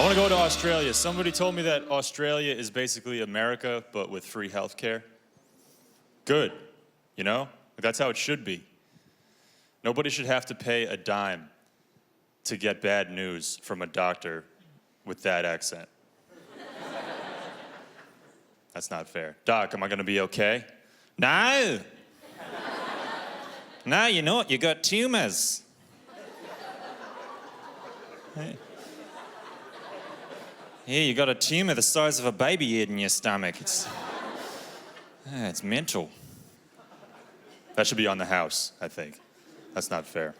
want to go to Australia. Somebody told me that Australia is basically America, but with free healthcare. Good, you know? That's how it should be. Nobody should have to pay a dime to get bad news from a doctor with that accent. That's not fair. Doc, am I gonna be okay? No! No, you know what? You got tumors. Hey. Yeah, you got a tumor the size of a baby head in your stomach. It's mental. That should be on the house, I think. That's not fair.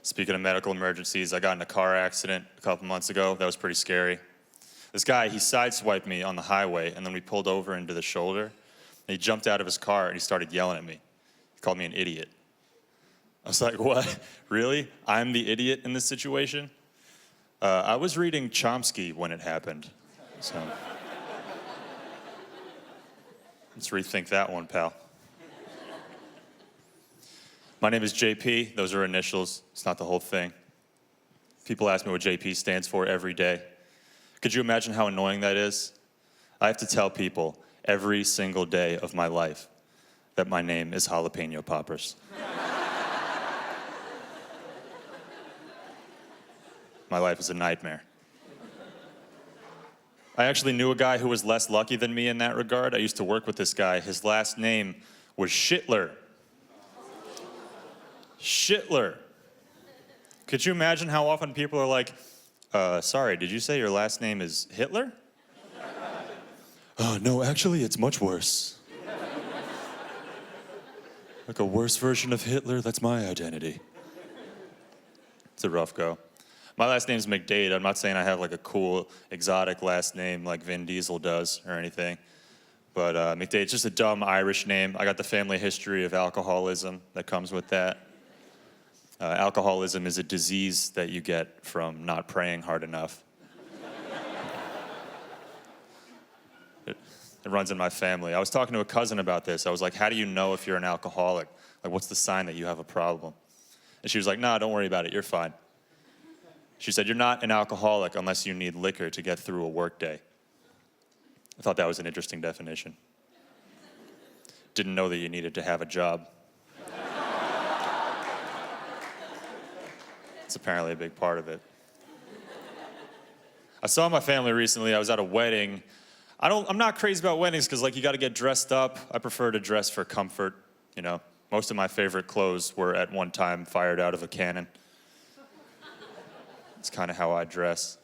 Speaking of medical emergencies, I got in a car accident a couple months ago. That was pretty scary. This guy, he sideswiped me on the highway, and then we pulled over into the shoulder. And he jumped out of his car, and he started yelling at me. He called me an idiot. I was like, what? Really? I'm the idiot in this situation? I was reading Chomsky when it happened, so let's rethink that one, pal. My name is JP. Those are initials. It's not the whole thing. People ask me what JP stands for every day. Could you imagine how annoying that is? I have to tell people every single day of my life that my name is Jalapeno Poppers. My life is a nightmare. I actually knew a guy who was less lucky than me in that regard. I used to work with this guy. His last name was Shitler. Shitler. Could you imagine how often people are like, sorry, did you say your last name is Hitler? No, actually, it's much worse. Like a worse version of Hitler, that's my identity. It's a rough go. My last name's McDade. I'm not saying I have like a cool, exotic last name like Vin Diesel does or anything. But McDade's just a dumb Irish name. I got the family history of alcoholism that comes with that. Alcoholism is a disease that you get from not praying hard enough. It runs in my family. I was talking to a cousin about this. I was like, how do you know if you're an alcoholic? Like, what's the sign that you have a problem? And she was like, nah, don't worry about it. You're fine. She said, you're not an alcoholic unless you need liquor to get through a workday. I thought that was an interesting definition. Didn't know that you needed to have a job. It's apparently a big part of it. I saw my family recently. I was at a wedding. I'm not crazy about weddings because, like, you got to get dressed up. I prefer to dress for comfort, you know. Most of my favorite clothes were at one time fired out of a cannon. It's kind of how I dress.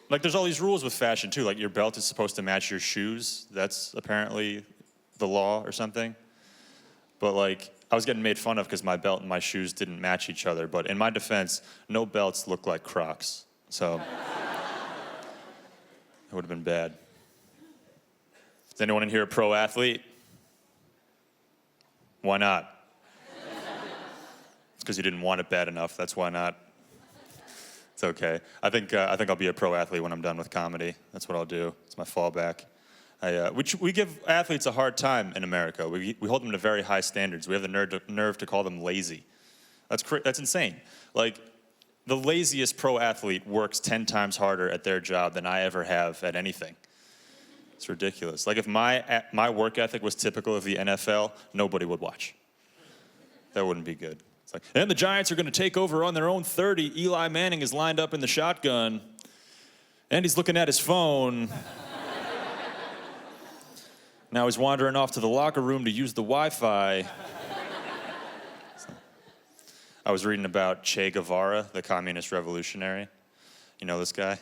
Like, there's all these rules with fashion, too. Like, your belt is supposed to match your shoes. That's apparently the law or something. But, like, I was getting made fun of because my belt and my shoes didn't match each other. But in my defense, no belts look like Crocs. So, it would have been bad. Is anyone in here a pro athlete? Why not? It's because you didn't want it bad enough. That's why not. It's okay. I think I'll be a pro athlete when I'm done with comedy. That's what I'll do. It's my fallback. We give athletes a hard time in America. We hold them to very high standards. We have the nerve to call them lazy. That's insane. Like, the laziest pro athlete works 10 times harder at their job than I ever have at anything. It's ridiculous. Like, if my work ethic was typical of the NFL, nobody would watch. That wouldn't be good. It's like, and the Giants are going to take over on their own 30. Eli Manning is lined up in the shotgun, and he's looking at his phone. Now he's wandering off to the locker room to use the Wi-Fi. I was reading about Che Guevara, the communist revolutionary. You know this guy?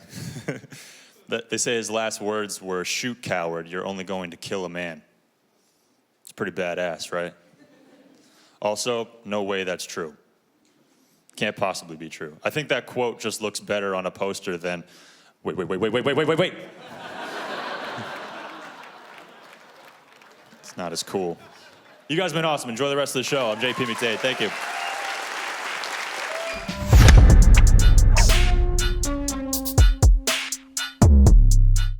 They say his last words were, "Shoot, coward, you're only going to kill a man." It's pretty badass, right? Also, no way that's true. Can't possibly be true. I think that quote just looks better on a poster than, wait. It's not as cool. You guys have been awesome. Enjoy the rest of the show. I'm JP McDade. Thank you.